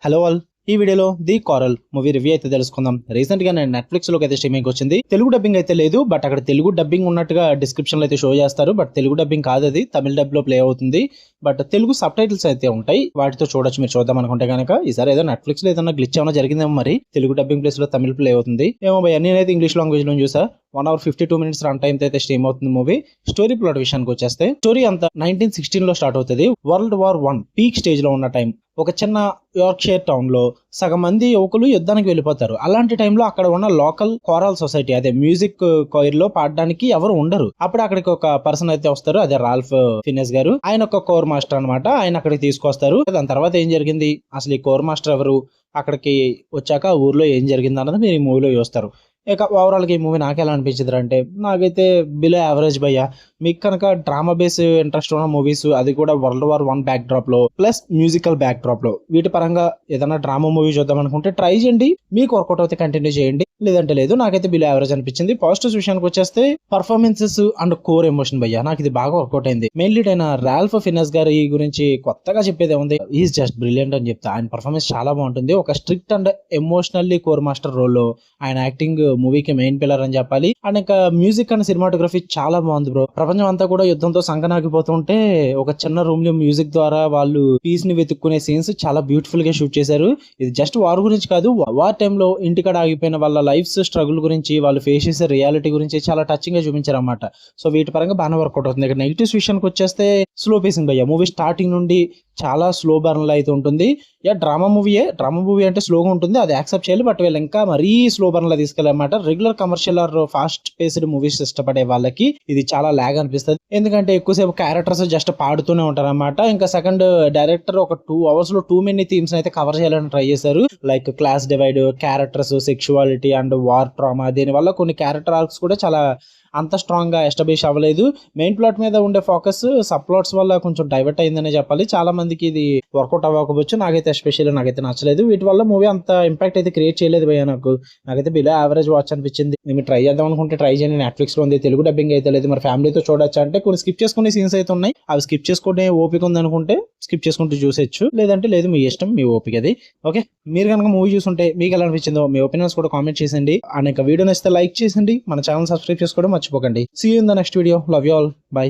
Hello all, ఈ వీడియోలో the coral movie review అయితే తెలుసుకుందాం. రీసెంట్ గా నేను నెట్ఫ్లిక్స్ లోకి అయితే స్ట్రీమింగ్ వచ్చింది. తెలుగు డబ్బింగ్ అయితే లేదు, బట్ అక్కడ తెలుగు డబ్బింగ్ ఉన్నట్టుగా డిస్క్రిప్షన్ లో అయితే షో చేస్తారు. బట్ తెలుగు డబ్బింగ్ కాదు, అది తమిళ డబ్ లో ప్లే అవుతుంది. బట్ తెలుగు సబ్ టైటిల్స్ అయితే ఉంటాయి, వాటితో చూడొచ్చు మీరు చూద్దాం అనుకుంటే కనుక. ఈసారి ఏదో నెట్ఫ్లిక్స్ లో ఏదైనా గ్లిచ్ ఏమైనా జరిగిందేమో, మరి తెలుగు డబ్బింగ్ ప్లేస్ లో తమిళ ప్లే అవుతుంది ఏమో భయ్యా. నేనైతే ఇంగ్లీష్ లాంగ్వేజ్ లో చూసా. 1 hour 52 minutes రన్ టైం అయితే స్ట్రీమ్ అవుతుంది మూవీ. స్టోరీ ప్లాట్ విషయానికి వచ్చేస్తే, స్టోరీ అంతా 1916 లో స్టార్ట్ అవుతుంది. వరల్డ్ వార్ 1 పీక్ స్టేజ్ లో ఉన్న టైం. ఒక చిన్న యార్క్షైర్ టౌన్ లో సగం మంది యువకులు యుద్ధానికి వెళ్ళిపోతారు. అలాంటి టైంలో అక్కడ ఉన్న లోకల్ కోరల్ సొసైటీ, అదే మ్యూజిక్ కోయిర్ లో పాడడానికి ఎవరు ఉండరు. అప్పుడు అక్కడికి ఒక పర్సన్ అయితే వస్తారు, అదే రాల్ఫ్ ఫినెస్ గారు. ఆయన ఒక కోర్ మాస్టర్ అనమాట. ఆయన అక్కడికి తీసుకొస్తారు. దాని తర్వాత ఏం జరిగింది, అసలు ఈ కోర్ మాస్టర్ ఎవరు, అక్కడికి వచ్చాక ఆ ఊర్లో ఏం జరిగింది అన్నది మీరు ఈ మూవీలో చూస్తారు. ఇక ఓవరాల్ గా ఈ మూవీ నాకు ఎలా అనిపించింది అంటే, నాకైతే బిలో యావరేజ్ భయ్యా. మీకు కనుక డ్రామా బేస్ ఇంట్రెస్ట్ ఉన్న మూవీస్, అది కూడా వరల్డ్ వార్ 1 బ్యాక్ డ్రాప్ లో ప్లస్ మ్యూజికల్ బ్యాక్ డ్రాప్ లో, వీటి పరంగా ఏదైనా డ్రామా మూవీ చూద్దాం అనుకుంటే ట్రై చేయండి. మీకు వర్కౌట్ అయితే కంటిన్యూ చేయండి, లేదంటే లేదు. నాకైతే బిలో యావరేజ్ అనిపించింది. పాజిటివ్స్ విషయానికి వచ్చేస్తే, పర్ఫార్మెన్సెస్ అండ్ కోర్ ఎమోషన్ భయ్యా, నాకు ఇది బాగా వర్కౌట్ అయింది. మెయిన్ లీడ్ అయిన రాల్ఫ్ ఫినెస్ గారి గురించి కొత్తగా చెప్పేది ఉంది, ఈజ్ జస్ట్ బ్రిలియంట్ అని చెప్తా. ఆయన పర్ఫార్మెన్స్ చాలా బాగుంటుంది. ఒక strict and emotionally core master role లో ఆయన యాక్టింగ్ మూవీకి మెయిన్ పిల్లర్ అని చెప్పాలి. అండ్ ఇంకా మ్యూజిక్ అండ్ సినిమాటోగ్రఫీ చాలా బాగుంది బ్రో. ప్రపంచం అంతా కూడా యుద్ధంతో సంకనాగిపోతుంటే ఒక చిన్న రూమ్ లో మ్యూజిక్ ద్వారా వాళ్ళు పీస్ ని వెతుక్కునే సీన్స్ చాలా బ్యూటిఫుల్ గా షూట్ చేశారు. ఇది జస్ట్ వార్ గురించి కాదు, వార్ టైంలో ఇంటికాడ ఆగిపోయిన వాళ్ళ లైఫ్ స్ట్రగుల్ గురించి, వాళ్ళు ఫేస్ చేసే రియాలిటీ గురించి చాలా టచింగ్ గా చూపించారు అన్నమాట. సో వీటి పరంగా బాగా వర్కౌట్ అవుతుంది. ఇక్కడ నెగిటివ్స్ విషయానికి వచ్చేస్తే, స్లో పేసింగ్ భయ్యా. మూవీ స్టార్టింగ్ నుండి చాలా స్లో బర్న్ లో అయితే ఉంటుంది. డ్రామా మూవీ అంటే స్లోగా ఉంటుంది, అది యాక్సెప్ట్ చేయాలి. బట్ వీళ్ళు ఇంకా మరీ స్లో బర్న్ లో తీసుకెళ్ళమాట. Regular commercial or fast paced movies ఇష్టపడే వాళ్ళకి ఇది చాలా లాగ్ అనిపిస్తుంది. ఎందుకంటే ఎక్కువసేపు క్యారెక్టర్స్ జస్ట్ పాడుతూనే ఉంటారు అనమాట. ఇంకా సెకండ్ డైరెక్టర్ ఒక 2 hours లో టూ మెనీ థీమ్స్ అయితే కవర్ చేయాలని ట్రై చేశారు. Like class divide, characters, sexuality and war trauma. దీని వల్ల కొన్ని క్యారెక్టర్ ఆర్క్స్ కూడా చాలా అంత స్ట్రాంగ్ గా ఎస్టాబ్లిష్ అవ్వలేదు. మెయిన్ ప్లాట్ మీద ఉండే ఫోకస్ సబ్ ప్లాట్స్ వల్ల కొంచెం డైవర్ట్ అయిందనే చెప్పాలి. చాలా మందికి ఇది వర్కౌట్ అవ్వకపోవచ్చు, నాకైతే ఎస్పెషల్లీ నాకైతే నచ్చలేదు. వీటి వల్ల మూవీ అంత ఇంపాక్ట్ అయితే క్రియేట్ చేయలేదు భయ్యా. నాకైతే బిలో యావరేజ్ వాచ్ అనిపించింది. మీరు ట్రై చేద్దాం అనుకుంటే ట్రై చేయండి. నెట్ఫ్లిక్స్ లో ఉంది, తెలుగు డబ్బింగ్ అయితే లేదు. మరి ఫ్యామిలీతో చూడొచ్చు అంటే కొన్ని స్కిప్ చేసుకునే సీన్స్ అయితే ఉన్నాయి. అవి స్కిప్ చేసుకుంటే ఓపిక ఉంది అనుకుంటే స్కిప్ చేసుకుంటూ చూసేచ్చు, లేదంటే లేదు, మీ ఇష్టం, మీ ఓపిక అది. ఓకే, మీరు కనుక మూవీ చూస్తుంటే మీకు ఎలా అనిపించిందో మీ ఒపీనియన్స్ కూడా కామెంట్ చేయండి. అనేక వీడియో నచ్చితే లైక్ చేయండి, మన ఛానల్ సబ్స్క్రైబ్ చేసుకోవడం మర్చిపోకండి. See you in the next video. Love you all, by.